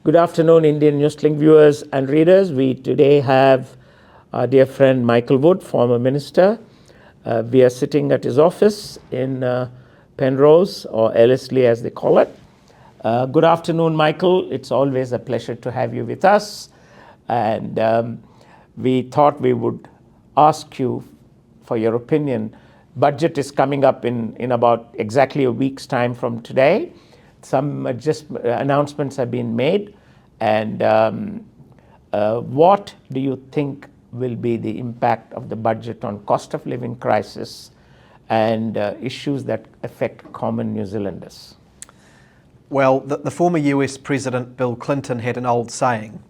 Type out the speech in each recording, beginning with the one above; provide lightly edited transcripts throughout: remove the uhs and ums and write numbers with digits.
Good afternoon, Indian Newslink viewers and readers. We today have our dear friend Michael Wood, former minister. We are sitting at his office in Penrose, or Ellerslie as they call it. Good afternoon, Michael. It's always a pleasure to have you with us. And we thought we would ask you for your opinion. Budget is coming up in about exactly a week's time from today. Some announcements have been made. And what do you think will be the impact of the budget on cost of living crisis and issues that affect common New Zealanders? Well, the former US President Bill Clinton had an old saying,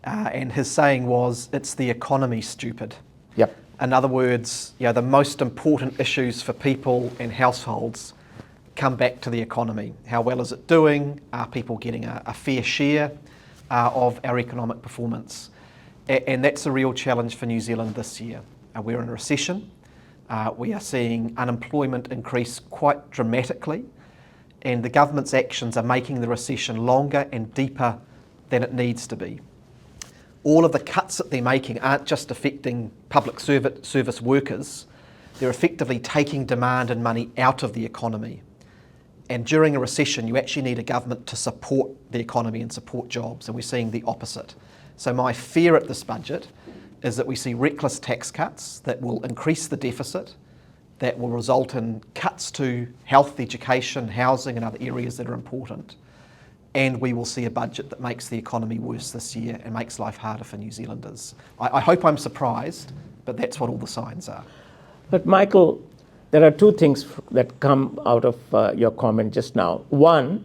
and his saying was, "It's the economy, stupid." Yep. In other words, the most important issues for people and households come back to the economy. How well is it doing? Are people getting a fair share of our economic performance? And that's a real challenge for New Zealand this year. We're in a recession. We are seeing unemployment increase quite dramatically, and the government's actions are making the recession longer and deeper than it needs to be. All of the cuts that they're making aren't just affecting public service workers, they're effectively taking demand and money out of the economy. And during a recession, you actually need a government to support the economy and support jobs, and we're seeing the opposite. So my fear at this budget is that we see reckless tax cuts that will increase the deficit, that will result in cuts to health, education, housing and other areas that are important. And we will see a budget that makes the economy worse this year and makes life harder for New Zealanders. I hope I'm surprised, but that's what all the signs are. But Michael, there are two things that come out of your comment just now. One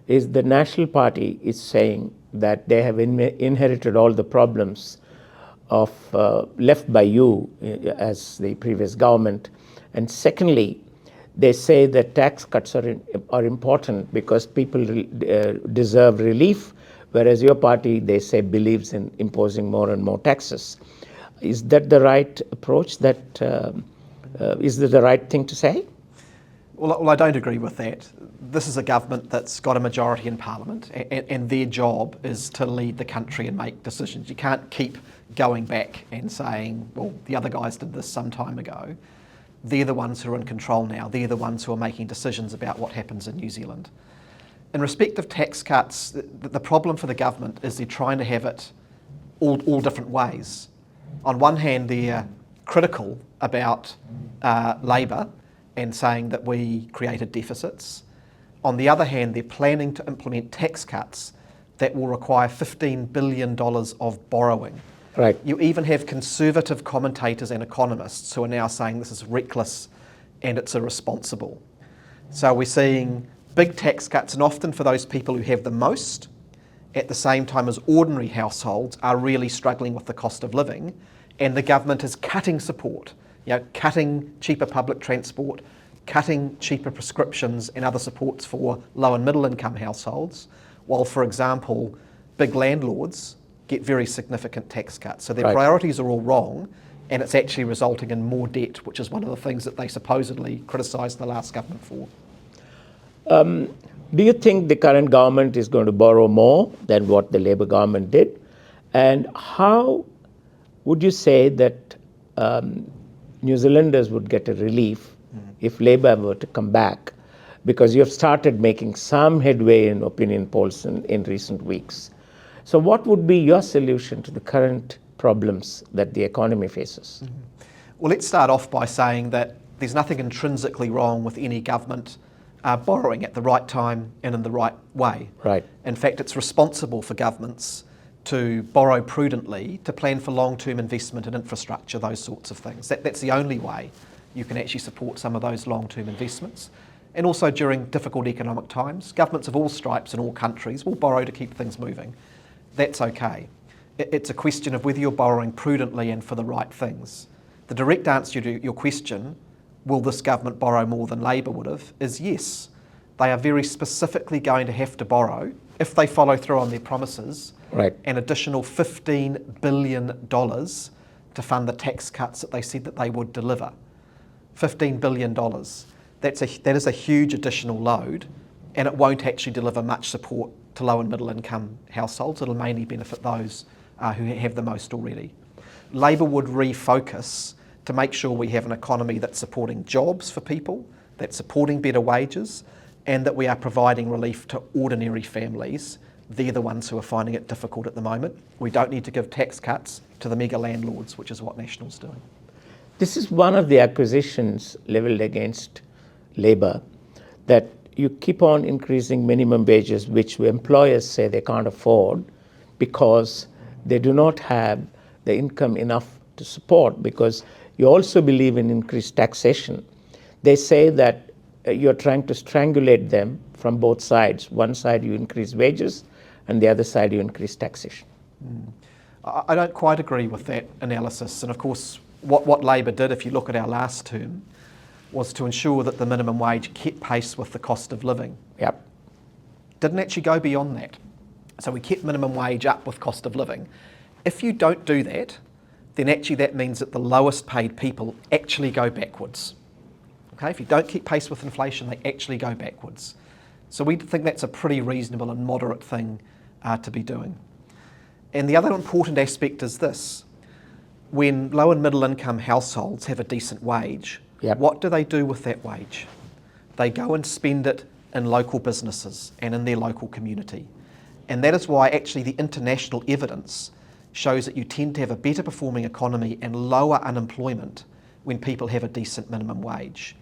is the National Party is saying that they have inherited all the problems of left by you as the previous government. And secondly, they say that tax cuts are important because people deserve relief, whereas your party, they say, believes in imposing more and more taxes. Is that the right approach? Is that the right thing to say? Well, I don't agree with that. This is a government that's got a majority in Parliament, and their job is to lead the country and make decisions. You can't keep going back and saying, well, the other guys did this some time ago. They're the ones who are in control now. They're the ones who are making decisions about what happens in New Zealand. In respect of tax cuts, the problem for the government is they're trying to have it all different ways. On one hand, they're critical about Labour and saying that we created deficits. On the other hand, they're planning to implement tax cuts that will require $15 billion of borrowing. Right. You even have conservative commentators and economists who are now saying this is reckless and it's irresponsible. So we're seeing big tax cuts, and often for those people who have the most, at the same time as ordinary households are really struggling with the cost of living, and the government is cutting support, cutting cheaper public transport, cutting cheaper prescriptions and other supports for low and middle income households, while, for example, big landlords get very significant tax cuts. So their priorities are all wrong, and it's actually resulting in more debt, which is one of the things that they supposedly criticised the last government for. Do you think the current government is going to borrow more than what the Labour government did? And how would you say that New Zealanders would get a relief if Labour were to come back? Because you have started making some headway in opinion polls in recent weeks. So what would be your solution to the current problems that the economy faces? Well, let's start off by saying that there's nothing intrinsically wrong with any government borrowing at the right time and in the right way. Right. In fact, it's responsible for governments to borrow prudently, to plan for long-term investment in infrastructure, those sorts of things. That's the only way you can actually support some of those long-term investments. And also during difficult economic times, governments of all stripes in all countries will borrow to keep things moving. That's okay. It's a question of whether you're borrowing prudently and for the right things. The direct answer to your question, will this government borrow more than Labour would have, is yes. They are very specifically going to have to borrow, if they follow through on their promises, an additional $15 billion to fund the tax cuts that they said that they would deliver. $15 billion. That is a huge additional load, and it won't actually deliver much support to low and middle income households. It'll mainly benefit those who have the most already. Labor would refocus to make sure we have an economy that's supporting jobs for people, that's supporting better wages, and that we are providing relief to ordinary families. They're the ones who are finding it difficult at the moment. We don't need to give tax cuts to the mega landlords, which is what National's doing. This is one of the accusations levelled against Labour, that you keep on increasing minimum wages, which employers say they can't afford because they do not have the income enough to support, because you also believe in increased taxation. They say that you're trying to strangulate them from both sides. One side you increase wages, and the other side you increase taxation. I don't quite agree with that analysis. And of course, what Labor did, if you look at our last term, was to ensure that the minimum wage kept pace with the cost of living. Yep. Didn't actually go beyond that. So we kept minimum wage up with cost of living. If you don't do that, then actually that means that the lowest paid people actually go backwards. Okay, if you don't keep pace with inflation, they actually go backwards. So we think that's a pretty reasonable and moderate thing to be doing. And the other important aspect is this. When low and middle income households have a decent wage, Yep. What do they do with that wage? They go and spend it in local businesses and in their local community. And that is why actually the international evidence shows that you tend to have a better performing economy and lower unemployment when people have a decent minimum wage.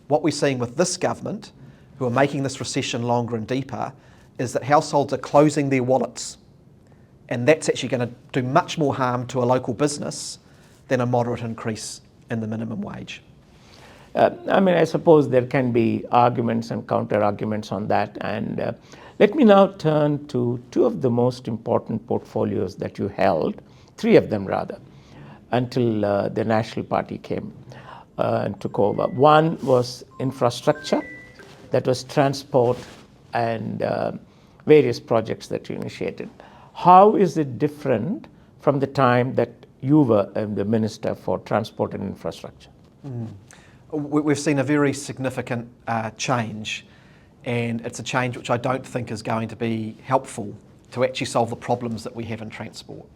What we're seeing with this government, who are making this recession longer and deeper, is that households are closing their wallets. And that's actually going to do much more harm to a local business than a moderate increase in the minimum wage. I suppose there can be arguments and counter-arguments on that. And let me now turn to two of the most important portfolios that you held, three of them rather, until the National Party came and took over. One was infrastructure, that was transport and various projects that you initiated. How is it different from the time that you were the Minister for Transport and Infrastructure? We've seen a very significant change, and it's a change which I don't think is going to be helpful to actually solve the problems that we have in transport.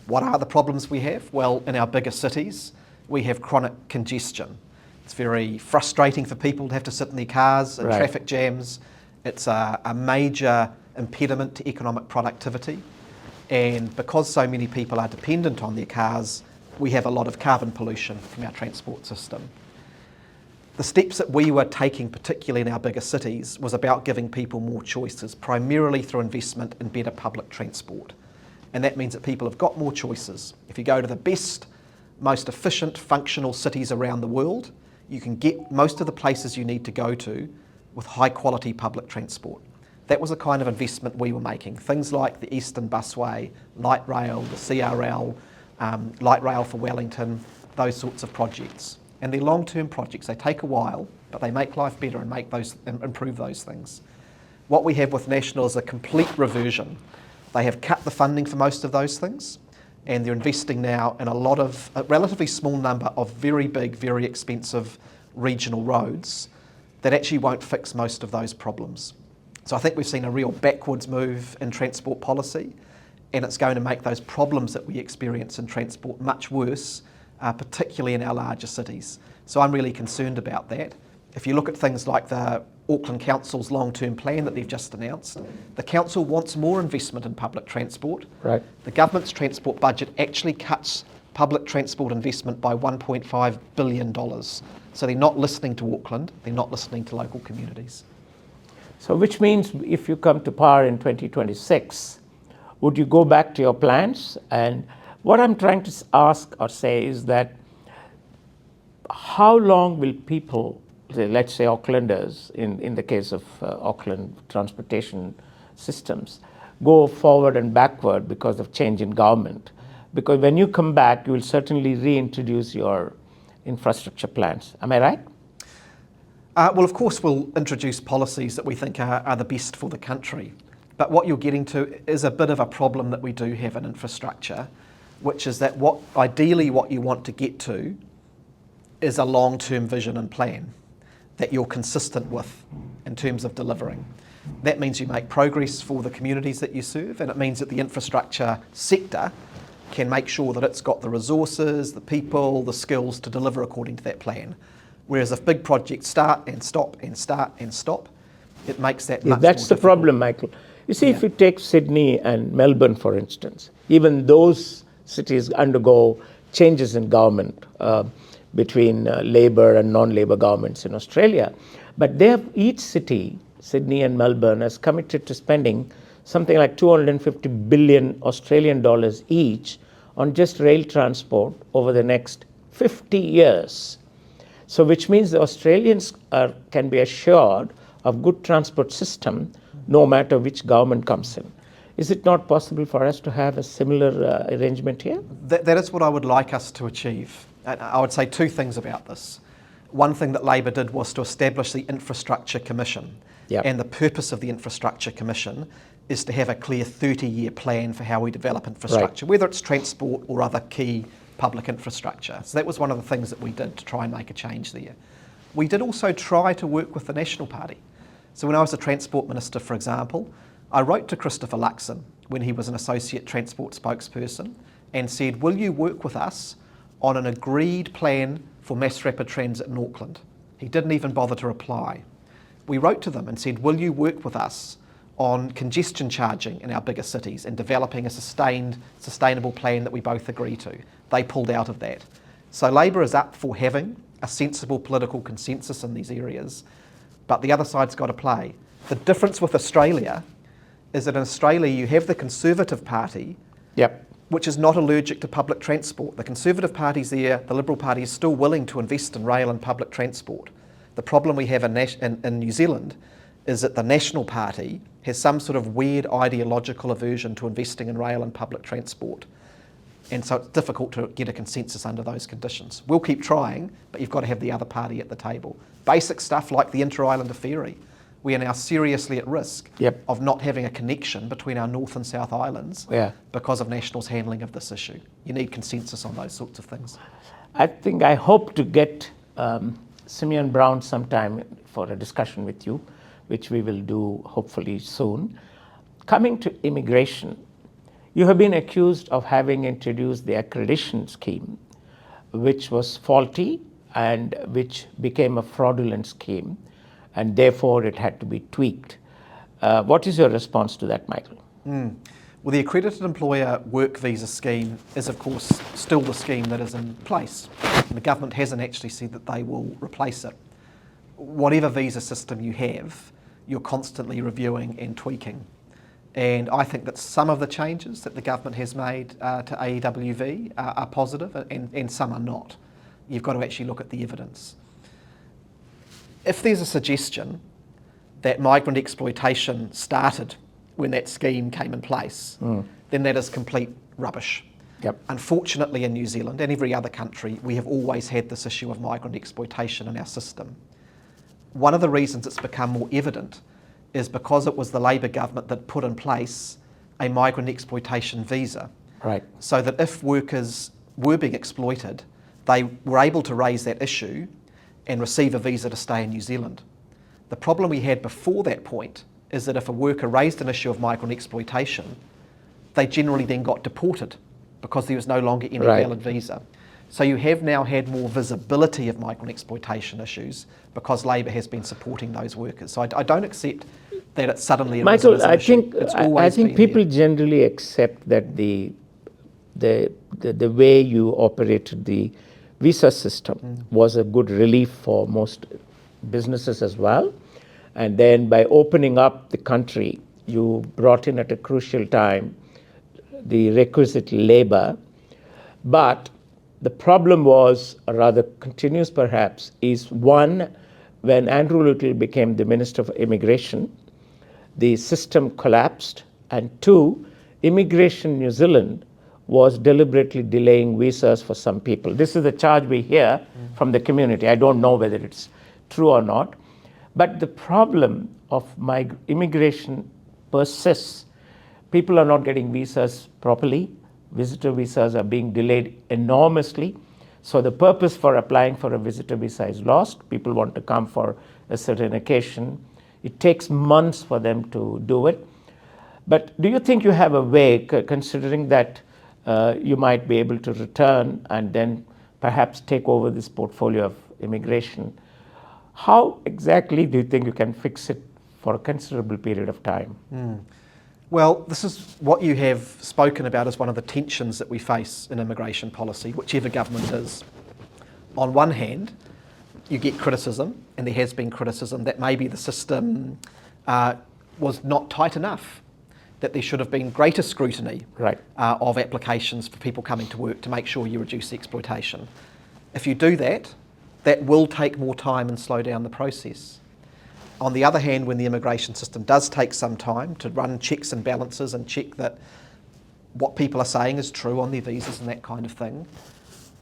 What are the problems we have? Well, in our bigger cities, we have chronic congestion. It's very frustrating for people to have to sit in their cars in traffic jams. It's a major impediment to economic productivity. And because so many people are dependent on their cars, we have a lot of carbon pollution from our transport system. The steps that we were taking, particularly in our bigger cities, was about giving people more choices, primarily through investment in better public transport. And that means that people have got more choices. If you go to the best, most efficient, functional cities around the world, you can get most of the places you need to go to with high quality public transport. That was the kind of investment we were making. Things like the Eastern Busway, light rail, the CRL, light rail for Wellington, those sorts of projects. And they're long-term projects. They take a while, but they make life better and improve those things. What we have with National is a complete reversion. They have cut the funding for most of those things, and they're investing now in a relatively small number of very big, very expensive regional roads that actually won't fix most of those problems. So I think we've seen a real backwards move in transport policy, and it's going to make those problems that we experience in transport much worse, particularly in our larger cities. So I'm really concerned about that. If you look at things like the Auckland Council's long-term plan that they've just announced, the council wants more investment in public transport. Right. The government's transport budget actually cuts public transport investment by $1.5 billion. So they're not listening to Auckland, they're not listening to local communities. So which means if you come to power in 2026, would you go back to your plans? And what I'm trying to ask or say is that how long will people, let's say Aucklanders, in the case of Auckland transportation systems, go forward and backward because of change in government? Because when you come back, you will certainly reintroduce your infrastructure plans. Am I right? Well, of course, we'll introduce policies that we think are the best for the country. But what you're getting to is a bit of a problem that we do have in infrastructure, which is that ideally what you want to get to is a long-term vision and plan that you're consistent with in terms of delivering. That means you make progress for the communities that you serve, and it means that the infrastructure sector can make sure that it's got the resources, the people, the skills to deliver according to that plan. Whereas if big projects start and stop and start and stop, it makes that much That's more the difficult. problem, Michael. You see, if you take Sydney and Melbourne, for instance, even those cities undergo changes in government between Labor and non-Labor governments in Australia. But they have, each city, Sydney and Melbourne, has committed to spending something like 250 billion Australian dollars each on just rail transport over the next 50 years. So which means the Australians can be assured of good transport system no matter which government comes in. Is it not possible for us to have a similar arrangement here? That is what I would like us to achieve. And I would say two things about this. One thing that Labor did was to establish the Infrastructure Commission. Yep. And the purpose of the Infrastructure Commission is to have a clear 30-year plan for how we develop infrastructure, whether it's transport or other key public infrastructure. So that was one of the things that we did to try and make a change there. We did also try to work with the National Party. So when I was a Transport Minister, for example, I wrote to Christopher Luxon when he was an Associate Transport Spokesperson and said, will you work with us on an agreed plan for mass rapid transit in Auckland? He didn't even bother to reply. We wrote to them and said, will you work with us on congestion charging in our bigger cities and developing a sustainable plan that we both agree to? They pulled out of that. So Labor is up for having a sensible political consensus in these areas, but the other side's got to play. The difference with Australia is that in Australia you have the Conservative Party, which is not allergic to public transport. The Conservative Party's there, the Liberal Party is still willing to invest in rail and public transport. The problem we have in New Zealand is that the National Party has some sort of weird ideological aversion to investing in rail and public transport. And so it's difficult to get a consensus under those conditions. We'll keep trying, but you've got to have the other party at the table. Basic stuff like the Inter-Islander ferry. We are now seriously at risk of not having a connection between our North and South Islands because of National's handling of this issue. You need consensus on those sorts of things. I hope to get Simeon Brown sometime for a discussion with you, which we will do hopefully soon. Coming to immigration, you have been accused of having introduced the accreditation scheme, which was faulty and which became a fraudulent scheme, and therefore it had to be tweaked. What is your response to that, Michael? Well, the Accredited Employer Work Visa Scheme is, of course, still the scheme that is in place. And the government hasn't actually said that they will replace it. Whatever visa system you have, you're constantly reviewing and tweaking. And I think that some of the changes that the government has made to AEWV are positive and some are not. You've got to actually look at the evidence. If there's a suggestion that migrant exploitation started when that scheme came in place, then that is complete rubbish. Unfortunately in New Zealand and every other country, we have always had this issue of migrant exploitation in our system. One of the reasons it's become more evident is because it was the Labor government that put in place a migrant exploitation visa. So that if workers were being exploited, they were able to raise that issue and receive a visa to stay in New Zealand. The problem we had before that point is that if a worker raised an issue of migrant exploitation, they generally then got deported because there was no longer any valid visa. So you have now had more visibility of migrant exploitation issues because Labor has been supporting those workers. So I don't accept that it's suddenly Michael, I think people generally accept that the way you operated the visa system was a good relief for most businesses as well. And then by opening up the country, you brought in at a crucial time the requisite labor. But the problem was, or rather continues perhaps, is one, when Andrew Little became the Minister for Immigration, the system collapsed, and two, Immigration New Zealand was deliberately delaying visas for some people. This is the charge we hear from the community. I don't know whether it's true or not. But the problem of immigration persists. People are not getting visas properly. Visitor visas are being delayed enormously. So the purpose for applying for a visitor visa is lost. People want to come for a certain occasion. It takes months for them to do it. But do you think you have a way, considering that you might be able to return and then perhaps take over this portfolio of immigration? How exactly do you think you can fix it for a considerable period of time? Well, this is what you have spoken about as one of the tensions that we face in immigration policy, whichever government is. On one hand, you get criticism, and there has been criticism, that maybe the system was not tight enough, that there should have been greater scrutiny of applications for people coming to work to make sure you reduce exploitation. If you do that, that will take more time and slow down the process. On the other hand, when the immigration system does take some time to run checks and balances and check that what people are saying is true on their visas and that kind of thing,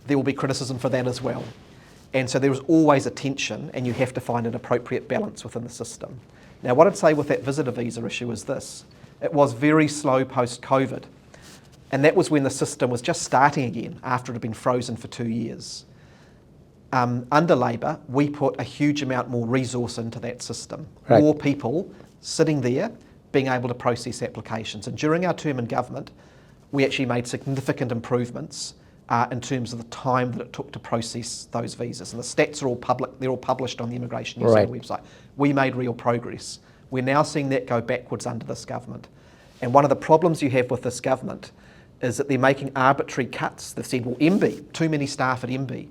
there will be criticism for that as well. And so there is always a tension, and you have to find an appropriate balance within the system. Now, what I'd say with that visitor visa issue is this. It was very slow post-COVID, and that was when the system was just starting again after it had been frozen for 2 years. Under Labor, we put a huge amount more resource into that system. More people sitting there being able to process applications. And during our term in government, we actually made significant improvements in terms of the time that it took to process those visas. And the stats are all public, they're all published on the Immigration New Zealand website. We made real progress. We're now seeing that go backwards under this government. And one of the problems you have with this government is that they're making arbitrary cuts. They've said, well, MB, too many staff at MB.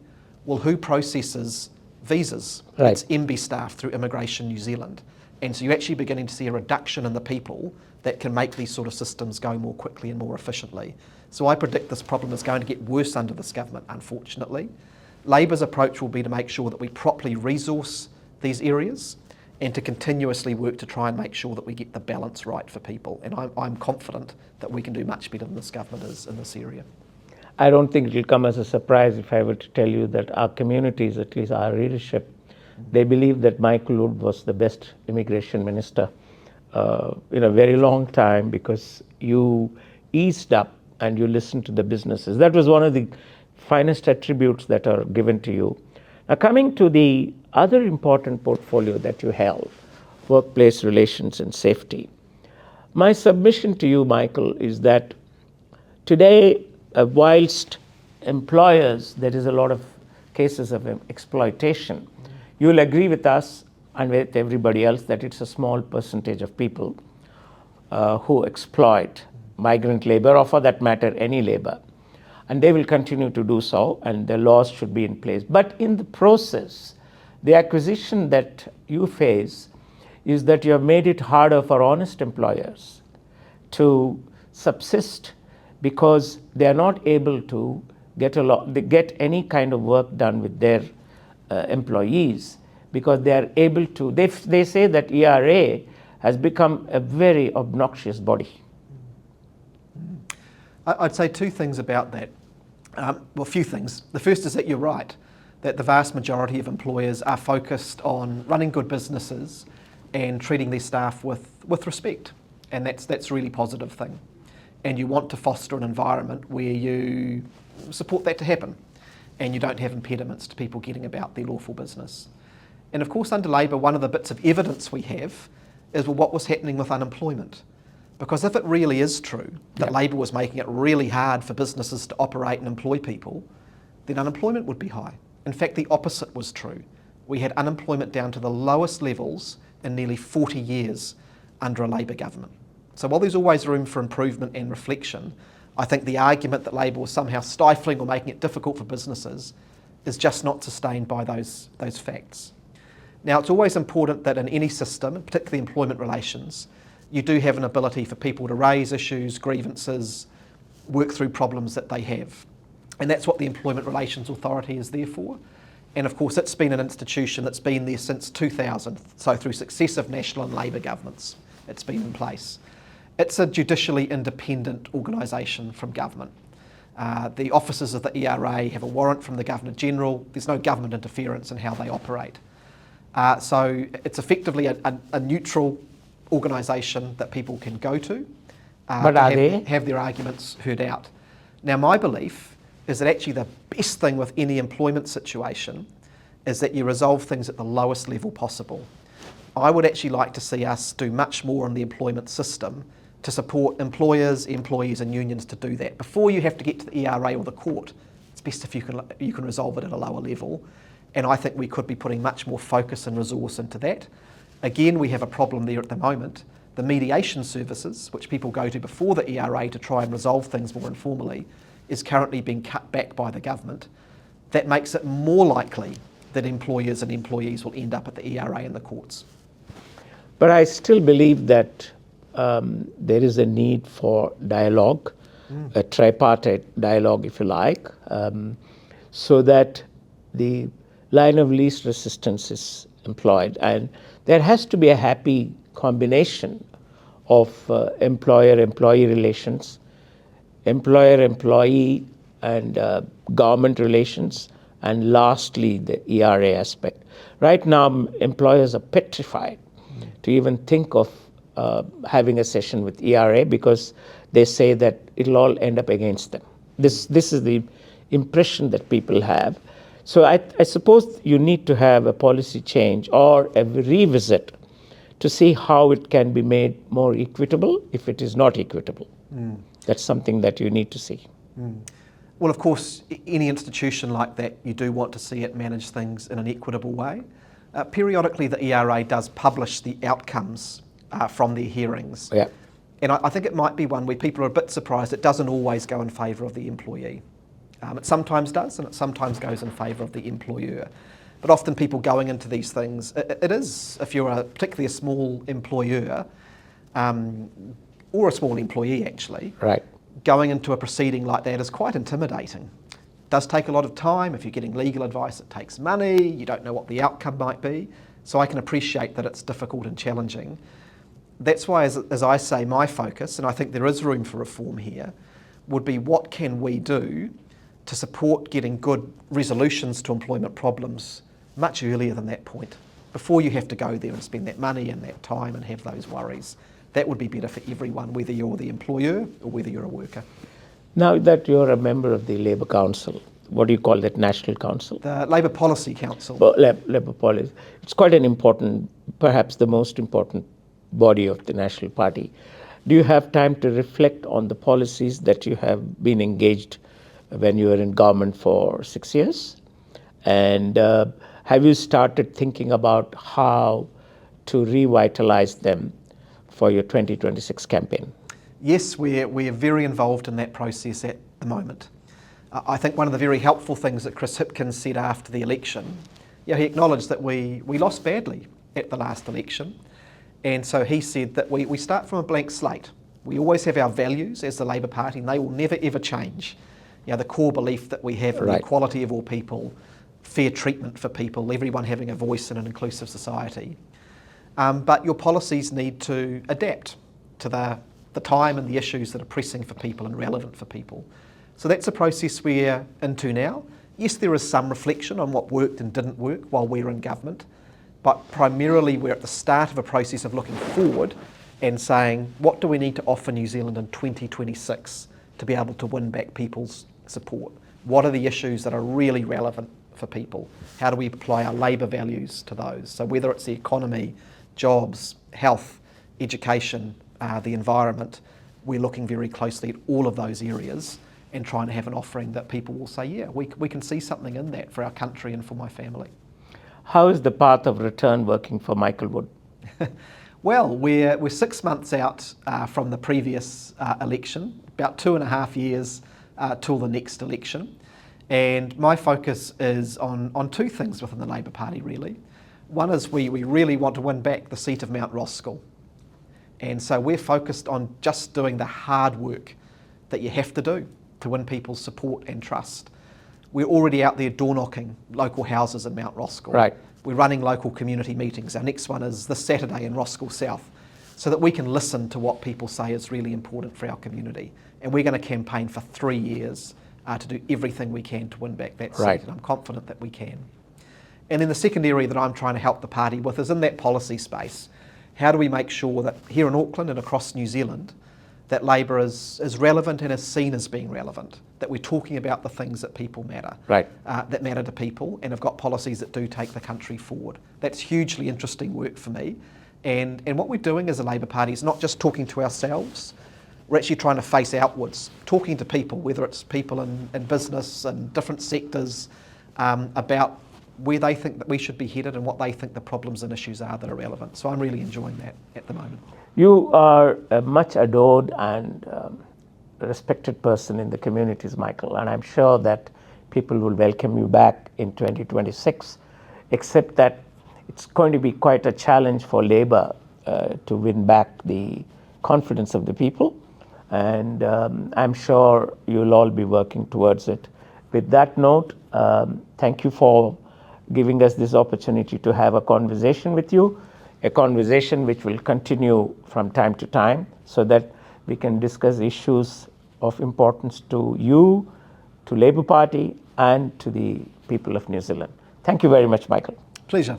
Well, who processes visas? It's MB staff through Immigration New Zealand. And so you're actually beginning to see a reduction in the people that can make these sort of systems go more quickly and more efficiently. So I predict this problem is going to get worse under this government, unfortunately. Labor's approach will be to make sure that we properly resource these areas and to continuously work to try and make sure that we get the balance right for people. And I'm confident that we can do much better than this government is in this area. I don't think it will come as a surprise if I were to tell you that our communities, at least our leadership, they believe that Michael Wood was the best immigration minister in a very long time, because you eased up and you listened to the businesses. That was one of the finest attributes that are given to you. Now, coming to the other important portfolio that you held, workplace relations and safety. My submission to you, Michael, is that today, whilst employers, there is a lot of cases of exploitation, you'll agree with us and with everybody else that it's a small percentage of people who exploit migrant labor, or for that matter, any labor. And they will continue to do so, and the laws should be in place. But in the process, the acquisition that you face is that you have made it harder for honest employers to subsist, because they are not able to get any kind of work done with their employees, because they are able to, they say that ERA has become a very obnoxious body. I'd say two things about that. Well, a few things. The first is that you're right, that the vast majority of employers are focused on running good businesses and treating their staff with respect. And that's a really positive thing. And you want to foster an environment where you support that to happen, and you don't have impediments to people getting about their lawful business. And of course, under Labor, one of the bits of evidence we have is, well, what was happening with unemployment. Because if it really is true that Labor was making it really hard for businesses to operate and employ people, then unemployment would be high. In fact, the opposite was true. We had unemployment down to the lowest levels in nearly 40 years under a Labor government. So while there's always room for improvement and reflection, I think the argument that Labor was somehow stifling or making it difficult for businesses is just not sustained by those facts. Now, it's always important that in any system, particularly employment relations, you do have an ability for people to raise issues, grievances, work through problems that they have. And that's what the Employment Relations Authority is there for. And of course, it's been an institution that's been there since 2000, so through successive national and Labor governments, it's been in place. It's a judicially independent organisation from government. The officers of the ERA have a warrant from the Governor-General. There's no government interference in how they operate. So it's effectively a neutral organisation that people can go to, but have their arguments heard out. Now, my belief is that actually the best thing with any employment situation is that you resolve things at the lowest level possible. I would actually like to see us do much more in the employment system to support employers, employees and unions to do that. Before you have to get to the ERA or the court, it's best if you can resolve it at a lower level. And I think we could be putting much more focus and resource into that. Again, we have a problem there at the moment. The mediation services, which people go to before the ERA to try and resolve things more informally, is currently being cut back by the government. That makes it more likely that employers and employees will end up at the ERA and the courts. But I still believe that there is a need for dialogue, a tripartite dialogue, if you like, so that the line of least resistance is employed. And there has to be a happy combination of employer-employee relations, employer-employee and government relations, and lastly, the ERA aspect. Right now, employers are petrified to even think of having a session with ERA because they say that it'll all end up against them. This is the impression that people have. So I suppose you need to have a policy change or a revisit to see how it can be made more equitable if it is not equitable. That's something that you need to see. Well, of course, any institution like that, you do want to see it manage things in an equitable way. Periodically, the ERA does publish the outcomes from their hearings. Yeah. And I think it might be one where people are a bit surprised it doesn't always go in favour of the employee. It sometimes does, and it sometimes goes in favour of the employer. But often people going into these things, it is, if you're particularly a small employer, or a small employee actually, Right. going into a proceeding like that is quite intimidating. It does take a lot of time. If you're getting legal advice, it takes money. You don't know what the outcome might be. So I can appreciate that it's difficult and challenging. That's why, as I say, my focus, and I think there is room for reform here, would be what can we do to support getting good resolutions to employment problems much earlier than that point, before you have to go there and spend that money and that time and have those worries. That would be better for everyone, whether you're the employer or whether you're a worker. Now that you're a member of the Labour Council, what do you call that, National Council? The Labour Policy Council. Well, Labour Policy. It's quite an important, perhaps the most important body of the National Party. Do you have time to reflect on the policies that you have been engaged when you were in government for 6 years? And have you started thinking about how to revitalize them for your 2026 campaign? Yes, we're very involved in that process at the moment. I think one of the very helpful things that Chris Hipkins said after the election, he acknowledged that we lost badly at the last election. And so he said that we start from a blank slate. We always have our values as the Labour Party, and they will never ever change. The core belief that we have in the equality of all people, fair treatment for people, everyone having a voice in an inclusive society. But your policies need to adapt to the time and the issues that are pressing for people and relevant for people. So that's a process we're into now. Yes, there is some reflection on what worked and didn't work while we were in government, but primarily we're at the start of a process of looking forward and saying, what do we need to offer New Zealand in 2026 to be able to win back people's support? What are the issues that are really relevant for people? How do we apply our labour values to those? So whether it's the economy, jobs, health, education, the environment, we're looking very closely at all of those areas and trying to have an offering that people will say, yeah, we can see something in that for our country and for my family. How is the path of return working for Michael Wood? Well, we're 6 months out from the previous election, about 2.5 years till the next election. And my focus is on two things within the Labour Party, really. One is we really want to win back the seat of Mount Roskill. And so we're focused on just doing the hard work that you have to do to win people's support and trust. We're already out there door knocking local houses in Mount Roskill. Right. We're running local community meetings. Our next one is this Saturday in Roskill South, so that we can listen to what people say is really important for our community. And we're going to campaign for 3 years to do everything we can to win back that seat. Right. And I'm confident that we can. And then the second area that I'm trying to help the party with is in that policy space. How do we make sure that here in Auckland and across New Zealand, that Labor is relevant and is seen as being relevant, that we're talking about the things that people matter, Right. that matter to people, and have got policies that do take the country forward. That's hugely interesting work for me. And what we're doing as a Labor Party is not just talking to ourselves, we're actually trying to face outwards, talking to people, whether it's people in business and different sectors, about where they think that we should be headed and what they think the problems and issues are that are relevant. So I'm really enjoying that at the moment. You are a much adored and respected person in the communities, Michael, and I'm sure that people will welcome you back in 2026, except that it's going to be quite a challenge for Labour to win back the confidence of the people, and I'm sure you'll all be working towards it. With that note, thank you for giving us this opportunity to have a conversation with you, a conversation which will continue from time to time so that we can discuss issues of importance to you, to Labour Party, and to the people of New Zealand. Thank you very much, Michael. Pleasure.